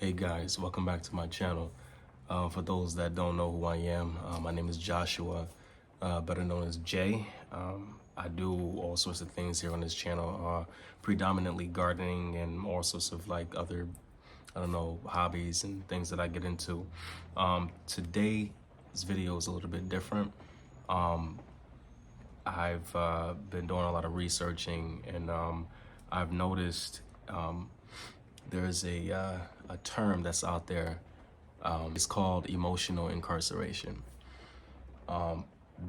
Hey guys, welcome back to my channel. For those that don't know who I am, my name is Joshua, better known as Jay. I do all sorts of things here on this channel, predominantly gardening and all sorts of like other, I don't know, hobbies and things that I get into. Today's video is a little bit different. I've been doing a lot of researching, and I've noticed there's a term that's out there. It's called emotional incarceration.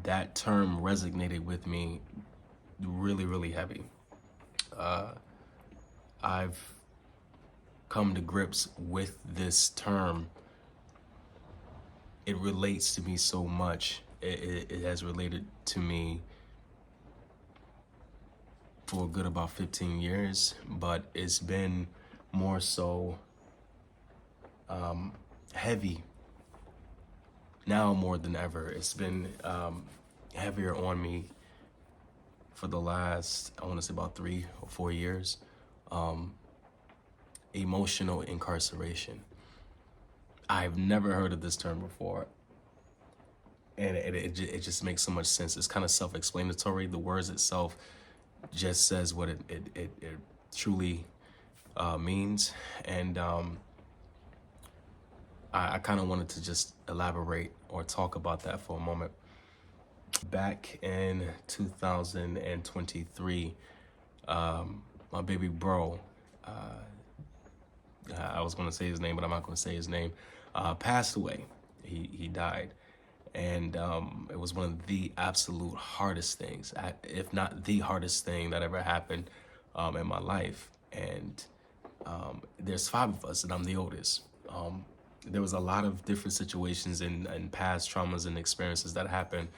That term resonated with me really, really heavy. I've come to grips with this term. It relates to me so much. It has related to me for a good about 15 years, but it's been more so heavy now more than ever. It's been heavier on me for the last, I want to say about 3 or 4 years. Emotional incarceration. I've never heard of this term before, and it just makes so much sense. It's kind of self-explanatory. The words itself just says what it truly means, and I kind of wanted to just elaborate or talk about that for a moment. Back in 2023, my baby bro, I was going to say his name, but I'm not going to say his name, passed away. He died. And it was one of the absolute hardest things, if not the hardest thing that ever happened in my life. And there's 5 of us, and I'm the oldest. There was a lot of different situations and past traumas and experiences that happened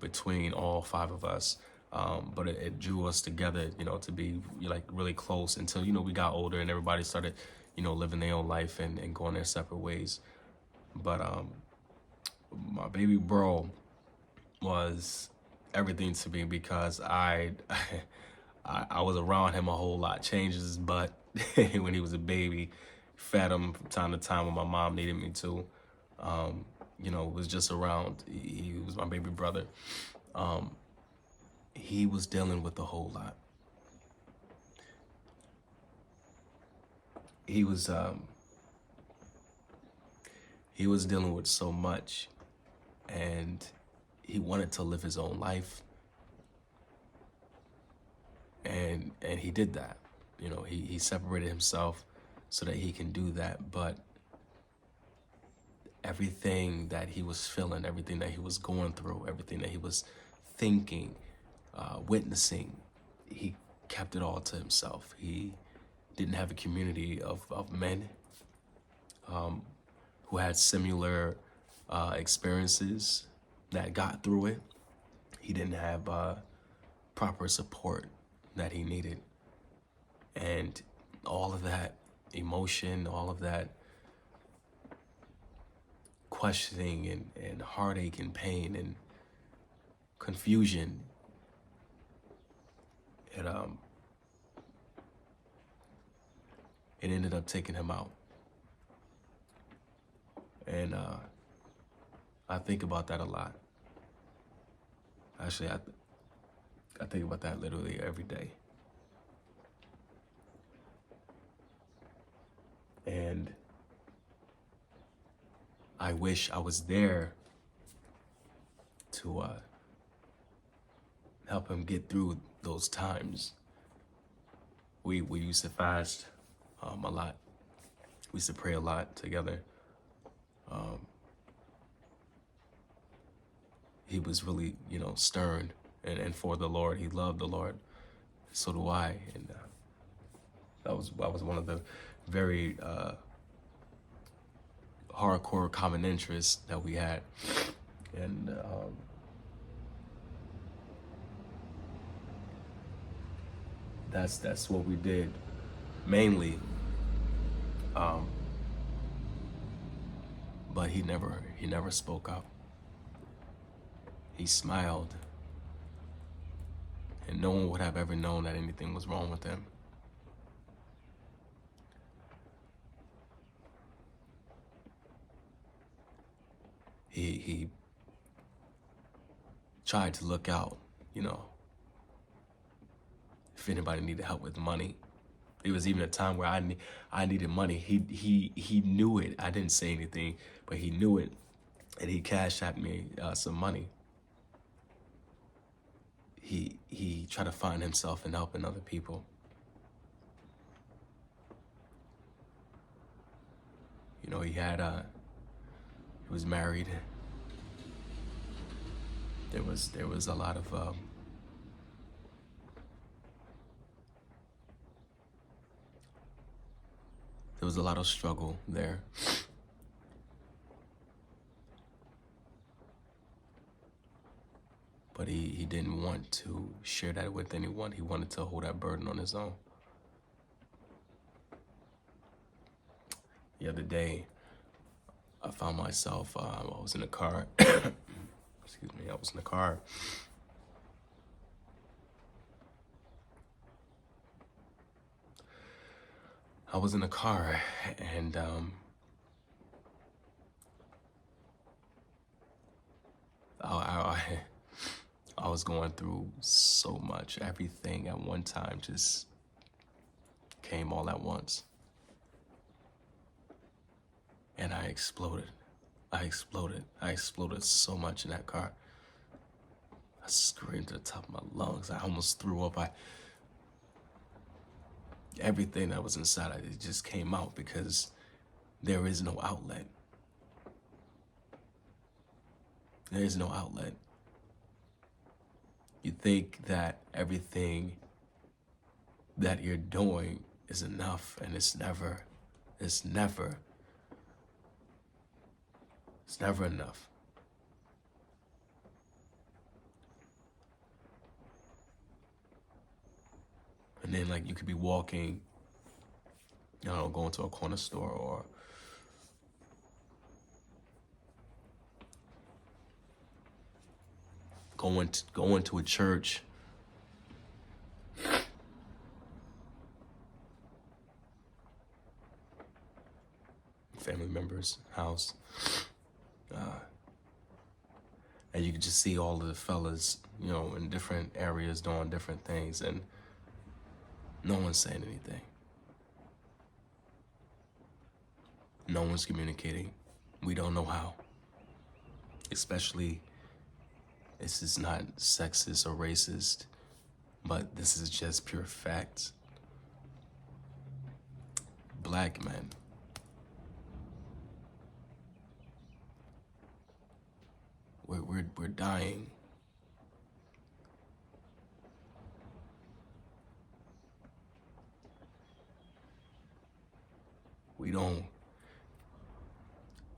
between all 5 of us. But it drew us together, to be like really close until, we got older and everybody started, living their own life and going their separate ways. But my baby bro was everything to me because I was around him a whole lot. Changed his butt when he was a baby, fed him from time to time when my mom needed me to. Was just around. He was my baby brother. He was dealing with a whole lot. He was dealing with so much, and he wanted to live his own life, and he did that. He separated himself so that he can do that, but everything that he was feeling, everything that he was going through, everything that he was thinking, witnessing, he kept it all to himself. He didn't have a community of men who had similar experiences that got through it. He didn't have proper support that he needed. And all of that emotion, all of that questioning and heartache and pain and confusion, it ended up taking him out. And I think about that a lot. Actually, I think about that literally every day. And I wish I was there to help him get through those times. We used to fast a lot. We used to pray a lot together. He was really, stern and for the Lord. He loved the Lord. So do I. And that was one of the very hardcore common interests that we had. And that's what we did mainly. But he never spoke up. He smiled, and no one would have ever known that anything was wrong with him. he tried to look out, you know, if anybody needed help with money. It was even a time where I needed money. He knew it. I didn't say anything, but he knew it, and he cashed at me some money. He tried to find himself in helping other people. You know, he was married. There was a lot of struggle there. But he didn't want to share that with anyone. He wanted to hold that burden on his own. The other day, I found myself, I was in a car. Excuse me, I was in the car. I was in a car, and I was going through so much. Everything at one time just came all at once. And I exploded. I exploded so much in that car. I screamed to the top of my lungs. I almost threw up. Everything that was inside, it just came out because there is no outlet. There is no outlet. You think that everything that you're doing is enough, and it's never enough. And then, like, you could be walking, you know, going to a corner store or going to a church, family member's house, and you could just see all of the fellas, you know, in different areas doing different things, and no one's saying anything. No one's communicating. We don't know how. Especially, this is not sexist or racist, but this is just pure facts. Black men, we're dying.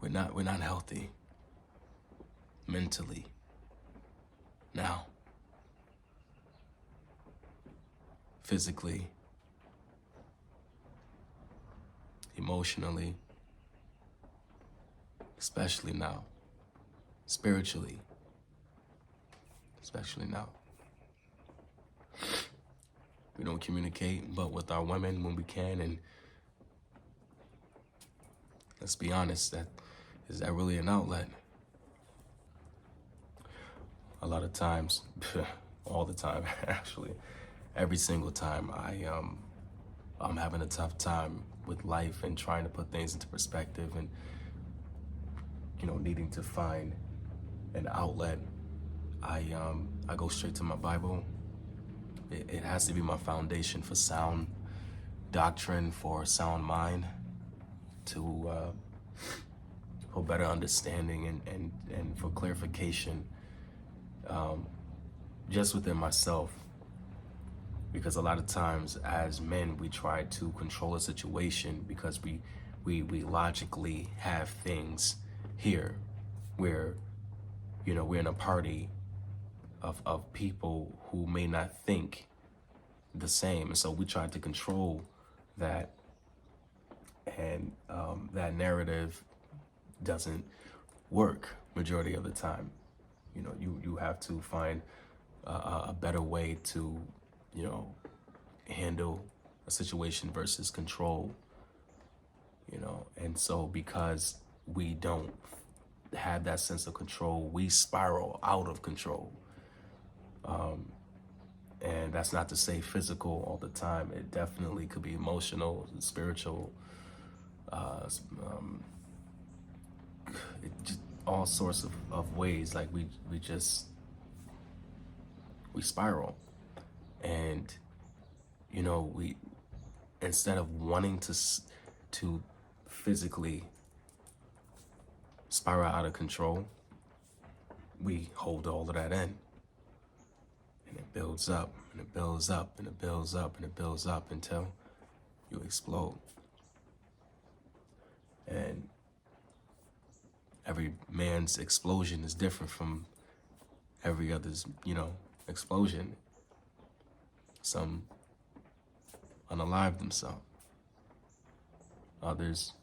We're not healthy mentally now, physically, emotionally, especially now, spiritually, especially now. We don't communicate but with our women when we can, and let's be honest, is that really an outlet? A lot of times, all the time actually, every single time I'm having a tough time with life and trying to put things into perspective, and you know, needing to find an outlet, I go straight to my Bible. It has to be my foundation for sound doctrine, for sound mind, for better understanding and for clarification, just within myself. Because a lot of times as men, we try to control a situation because we logically have things here where, you know, we're in a party of people who may not think the same. And so we try to control that, and that narrative doesn't work majority of the time. You know, you have to find a better way to, you know, handle a situation versus control, you know. And so because we don't have that sense of control, we spiral out of control. And that's not to say physical all the time. It definitely could be emotional, spiritual, uh, just all sorts of ways. Like we spiral. And, we, instead of wanting to physically spiral out of control, we hold all of that in. And it builds up, and it builds up, and it builds up, and it builds up until you explode. And every man's explosion is different from every other's, explosion. Some unalive themselves. Others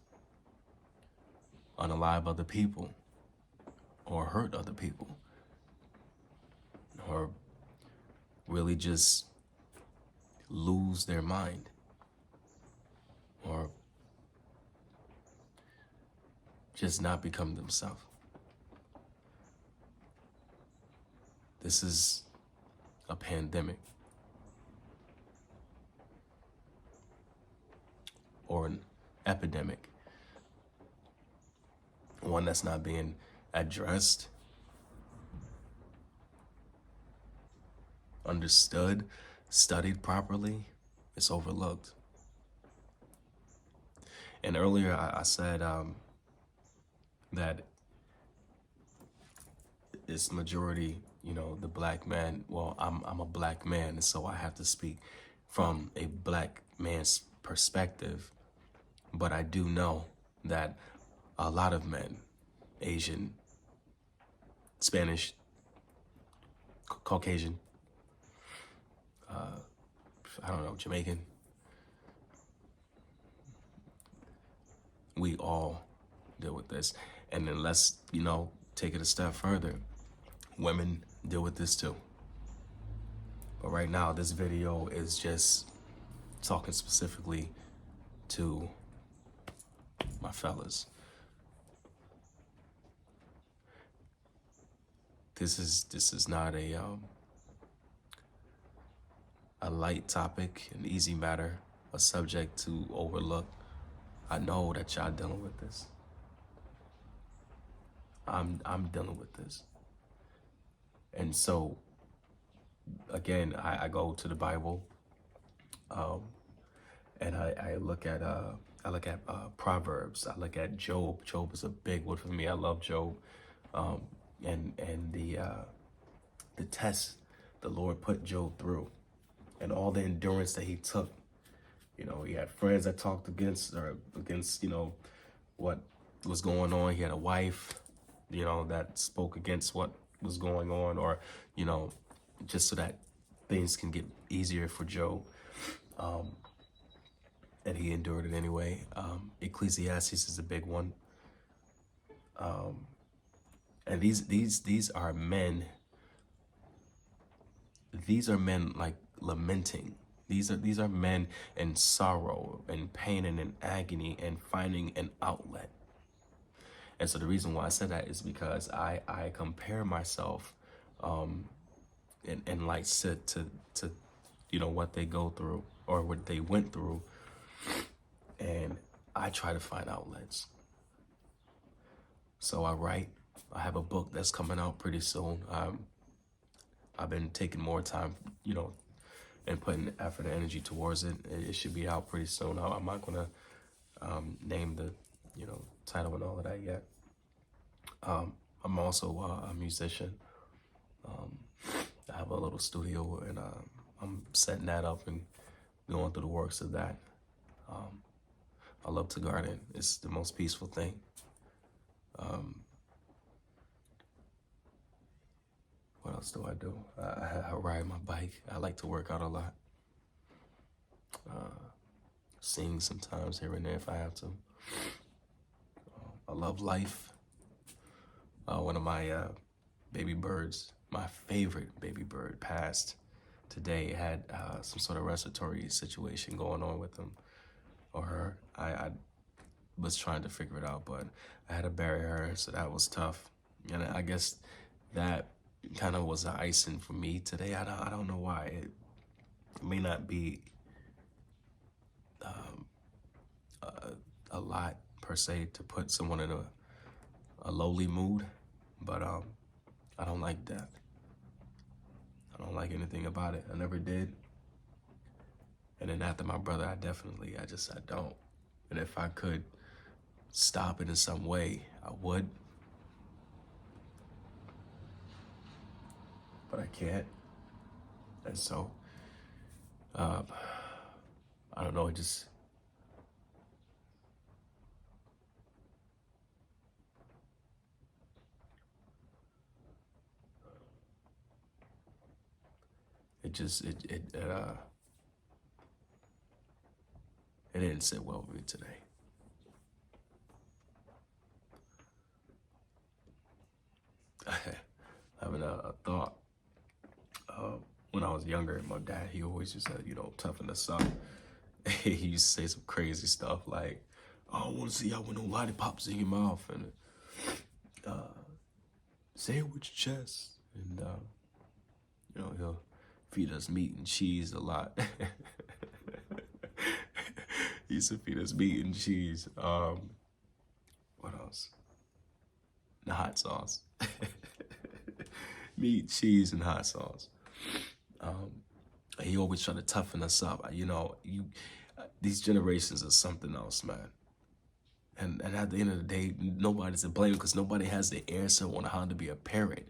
unalive other people, or hurt other people, or really just lose their mind, or just not become themselves. This is a pandemic, or an epidemic, one that's not being addressed, understood, studied properly. It's overlooked. And earlier I said that it's majority, the black man. Well, I'm a black man, and so I have to speak from a black man's perspective. But I do know that a lot of men, Asian, Spanish, Caucasian, I don't know, Jamaican, we all deal with this. And then let's, take it a step further. Women deal with this too. But right now, this video is just talking specifically to my fellas. This is not a light topic, an easy matter, a subject to overlook. I know that y'all dealing with this. I'm dealing with this. And so, again, I go to the Bible, and I look at Proverbs. I look at Job. Job is a big one for me. I love Job, and the test the Lord put Job through, and all the endurance that he took. He had friends that talked against, what was going on. He had a wife, that spoke against what was going on, or, just so that things can get easier for Job. And he endured it anyway. Ecclesiastes is a big one. And these are men. These are men like lamenting. These are men in sorrow and pain and in agony and finding an outlet. And so the reason why I said that is because I compare myself and like said to what they go through or what they went through, and I try to find outlets. So I write. I have a book that's coming out pretty soon. I've been taking more time, and putting effort and energy towards it. It should be out pretty soon. I'm not gonna name the title and all of that yet. I'm also a musician. I have a little studio, and I'm setting that up and going through the works of that. I love to garden. It's the most peaceful thing. What else do I do? I ride my bike. I like to work out a lot. Sing sometimes here and there if I have to. I love life. One of my baby birds, my favorite baby bird, passed today. Had some sort of respiratory situation going on with him or her. I was trying to figure it out, but I had to bury her, so that was tough. And I guess that kind of was the icing for me today. I don't know why. It may not be a lot per se to put someone in a lowly mood, but I don't like death. I don't like anything about it. I never did. And then after my brother, I don't. And if I could stop it in some way, I would. But I can't. And so, I don't know, it just, it didn't sit well with me today. Having a thought. When I was younger, my dad, he always just said, toughen us up. He used to say some crazy stuff like, I don't want to see y'all with no lollipops in your mouth, and say it with your chest. And, he'll feed us meat and cheese a lot. He used to feed us meat and cheese. What else? The hot sauce. Meat, cheese, and hot sauce. He always tried to toughen us up. These generations are something else, man. And at the end of the day, nobody's to blame because nobody has the answer on how to be a parent.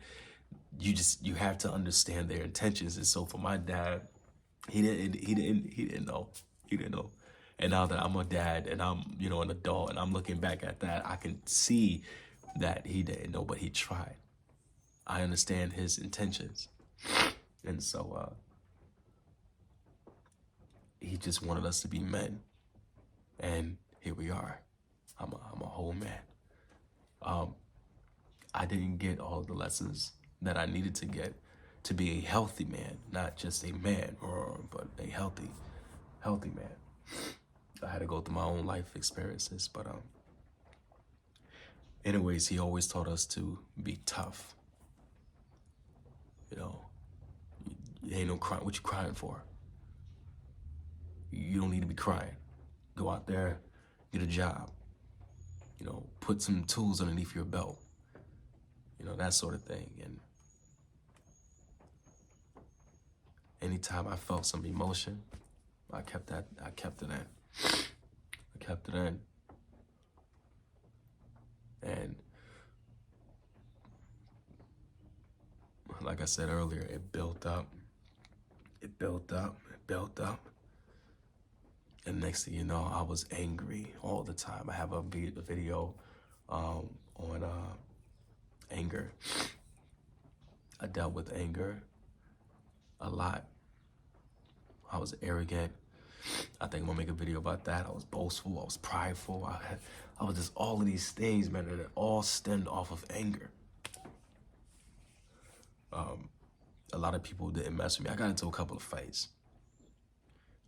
You have to understand their intentions. And so for my dad, he didn't know. He didn't know. And now that I'm a dad and I'm, an adult and I'm looking back at that, I can see that he didn't know, but he tried. I understand his intentions. And so he just wanted us to be men. And here we are. I'm a whole man. I didn't get all of the lessons that I needed to get to be a healthy man, not just a man, but a healthy man. I had to go through my own life experiences, but anyways, he always taught us to be tough. You ain't no crying. What you crying for? You don't need to be crying. Go out there, get a job. Put some tools underneath your belt. That sort of thing. And anytime I felt some emotion, I kept it in. I kept it in. And like I said earlier, it built up. It built up. It built up. And next thing you know, I was angry all the time. I have a video on anger. I dealt with anger a lot. I was arrogant. I think I'm gonna make a video about that. I was boastful. I was prideful. I was just all of these things, man, that it all stemmed off of anger. A lot of people didn't mess with me. I got into a couple of fights.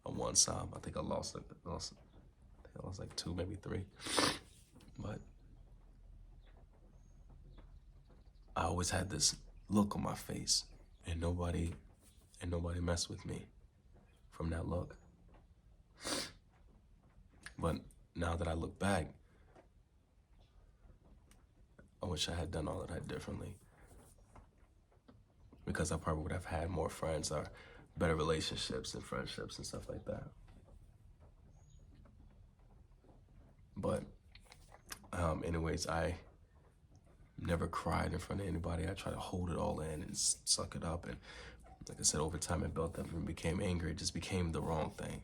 On one side, I think I lost like 2, maybe 3. But I always had this look on my face, and nobody messed with me from that look. But now that I look back, I wish I had done all of that differently, because I probably would have had more friends or better relationships and friendships and stuff like that. But anyways, I never cried in front of anybody. I try to hold it all in and suck it up. And like I said, over time it built up and became anger. It just became the wrong thing.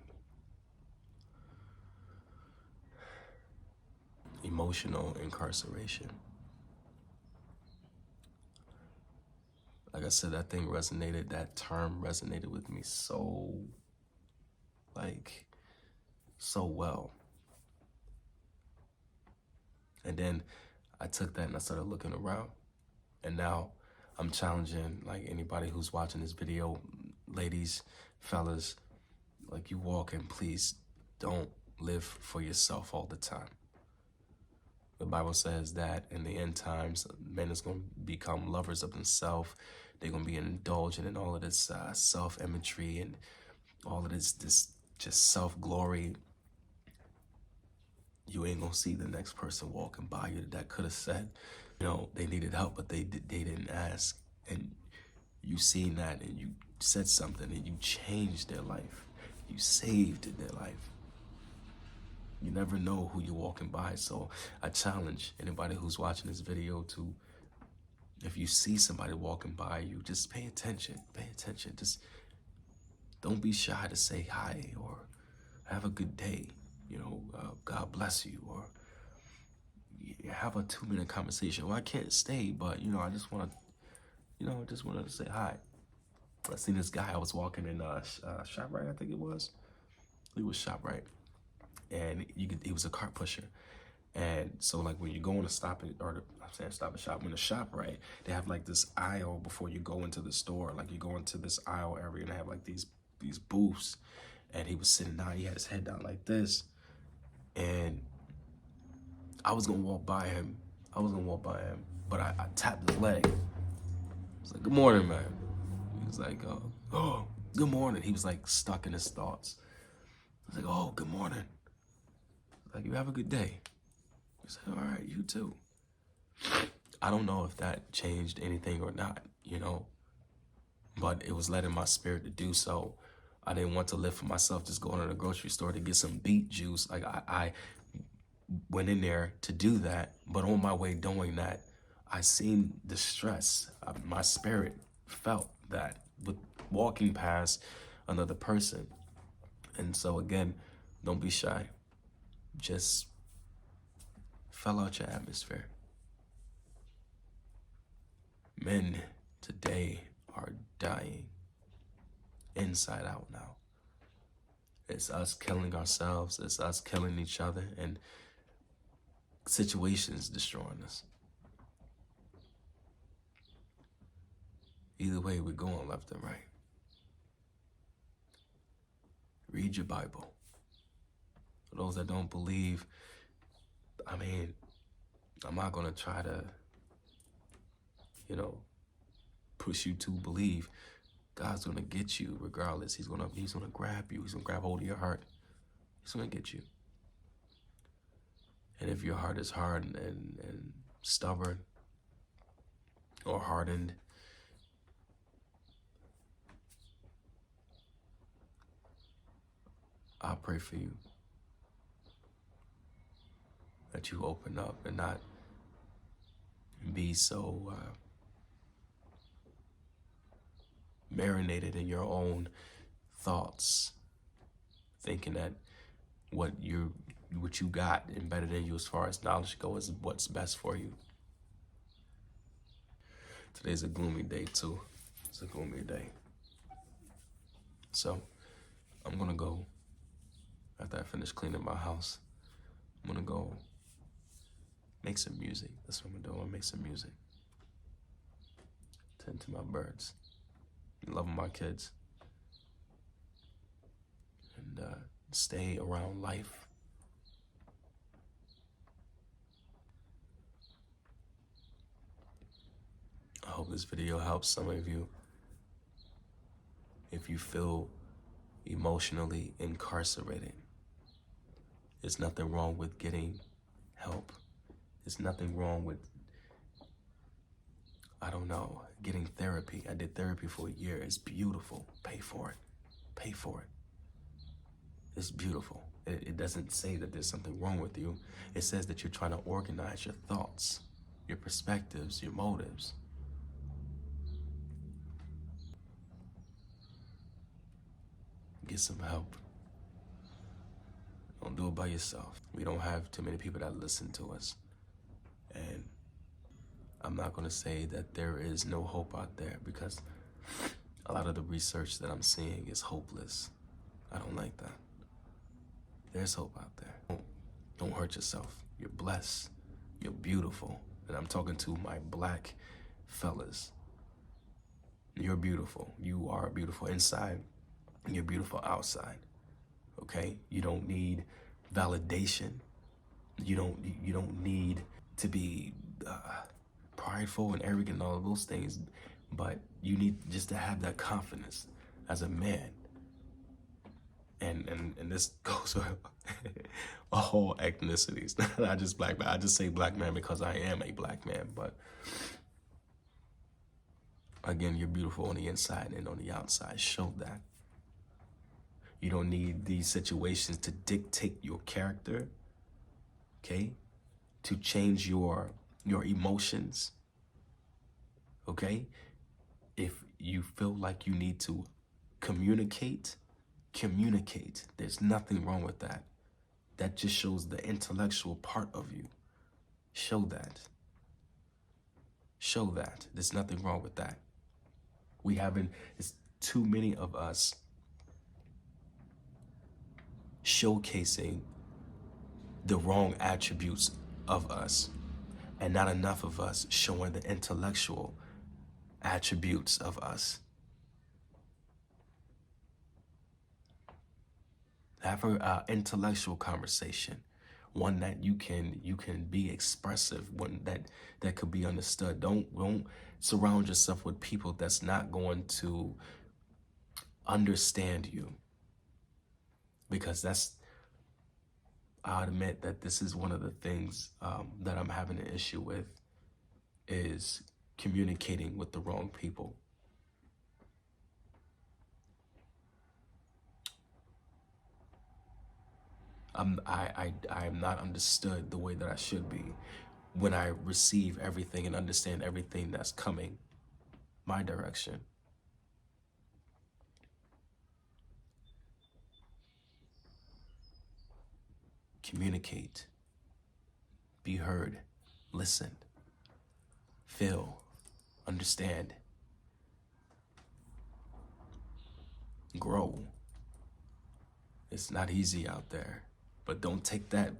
Emotional incarceration. Like I said, that term resonated with me so well. And then I took that and I started looking around. And now I'm challenging anybody who's watching this video, ladies, fellas, you walk in, please don't live for yourself all the time. The Bible says that in the end times, men is going to become lovers of themselves. They're going to be indulgent in all of this self-imagery and all of this just self-glory. You ain't going to see the next person walking by you that could have said, they needed help, but they didn't ask. And you seen that and you said something and you changed their life. You saved their life. You never know who you're walking by. So I challenge anybody who's watching this video to, if you see somebody walking by you, just pay attention. Pay attention. Just don't be shy to say hi or have a good day. God bless you, or have a 2-minute conversation. Well, I can't stay, but I just want to, just wanted to say hi. I seen this guy. I was walking in ShopRite, I think it was. He was ShopRite, and he was a cart pusher. And so, like, when you go in a Stop and Shop, when the ShopRite, they have like this aisle before you go into the store. Like, you go into this aisle area, and they have like these booths. And he was sitting down. He had his head down like this, and I was gonna walk by him. But I tapped his leg. I was like, "Good morning, man." He was like, "Oh, good morning." He was like stuck in his thoughts. I was like, "Oh, good morning." Like, "You have a good day." He said, "All right, you too." I don't know if that changed anything or not, but it was led in my spirit to do so. I didn't want to live for myself, just going to the grocery store to get some beet juice. Like, I went in there to do that, but on my way doing that, I seen the stress. My spirit felt that with walking past another person. And so again, don't be shy. Just fill out your atmosphere. Men today are dying inside out now. It's us killing ourselves. It's us killing each other, and situations destroying us. Either way, we're going left and right. Read your Bible. For those that don't believe, I'm not going to try to, push you to believe. God's going to get you regardless. He's going to grab you. He's going to grab hold of your heart. He's going to get you. And if your heart is hard and stubborn or hardened, I pray for you that you open up and not be so marinated in your own thoughts, thinking that what you got embedded in you as far as knowledge goes is what's best for you. Today's a gloomy day too. It's a gloomy day. So I'm gonna go, after I finish cleaning my house, I'm gonna go make some music. That's what I'm gonna do. I'm gonna make some music. Tend to my birds. Loving my kids. And stay around life. I hope this video helps some of you. If you feel emotionally incarcerated, there's nothing wrong with getting help. There's nothing wrong with, getting therapy. I did therapy for a year. It's beautiful. Pay for it. Pay for it. It's beautiful. It doesn't say that there's something wrong with you. It says that you're trying to organize your thoughts, your perspectives, your motives. Get some help. Don't do it by yourself. We don't have too many people that listen to us. And I'm not going to say that there is no hope out there, because a lot of the research that I'm seeing is hopeless. I don't like that. There's hope out there. Don't hurt yourself. You're blessed. You're beautiful. And I'm talking to my black fellas. You're beautiful. You are beautiful inside. You're beautiful outside. Okay? You don't need validation You don't need to be prideful and arrogant and all of those things, but you need just to have that confidence as a man. And this goes for all ethnicities, not just black man. I just say black man because I am a black man, but again, you're beautiful on the inside and on the outside. Show that. You don't need these situations to dictate your character, okay? To change your emotions, okay? If you feel like you need to communicate, communicate. There's nothing wrong with that. That just shows the intellectual part of you. Show that. Show that. There's nothing wrong with that. It's too many of us showcasing the wrong attributes of us, and not enough of us showing the intellectual attributes of us. Have an intellectual conversation, one that you can be expressive, one that could be understood. Don't surround yourself with people that's not going to understand you, because I admit that this is one of the things that I'm having an issue with, is communicating with the wrong people. I am not understood the way that I should be when I receive everything and understand everything that's coming my direction. Communicate, be heard, listen, feel, understand, grow. It's not easy out there, but don't take that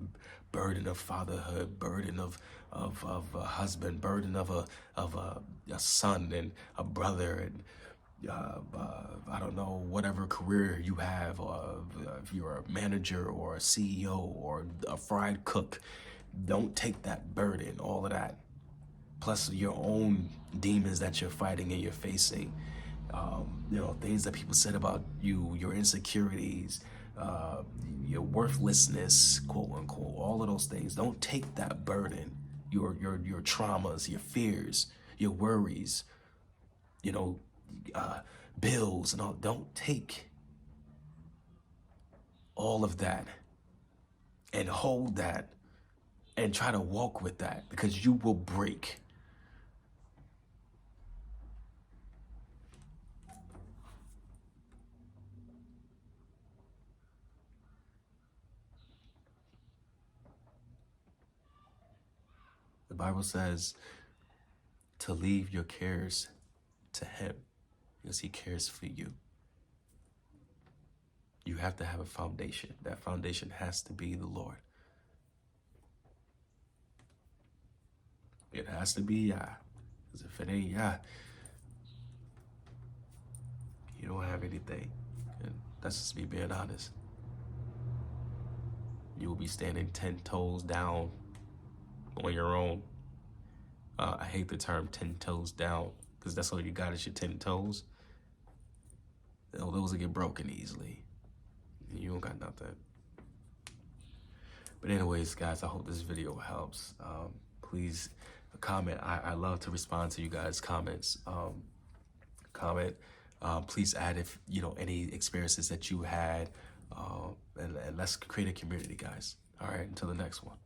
burden of fatherhood, burden of a husband, burden of a son and a brother, and I don't know, whatever career you have, or if you're a manager or a CEO or a fried cook. Don't take that burden, all of that, plus your own demons that you're fighting and you're facing. Things that people said about you, your insecurities, your worthlessness, quote unquote, all of those things. Don't take that burden, your traumas, your fears, your worries, you know, bills and all. Don't take all of that and hold that and try to walk with that, because you will break. The Bible says to leave your cares to him, because he cares for you. You have to have a foundation. That foundation has to be the Lord. It has to be Yah. Because if it ain't Yah, you don't have anything. And that's just me being honest. You will be standing 10 toes down on your own. I hate the term 10 toes down, because that's all you got is your 10 toes. Those will get broken easily. You don't got nothing. But anyways, guys, I hope this video helps. Please comment. I love to respond to you guys' comments. Comment. Please add if any experiences that you had, and let's create a community, guys. All right, until the next one.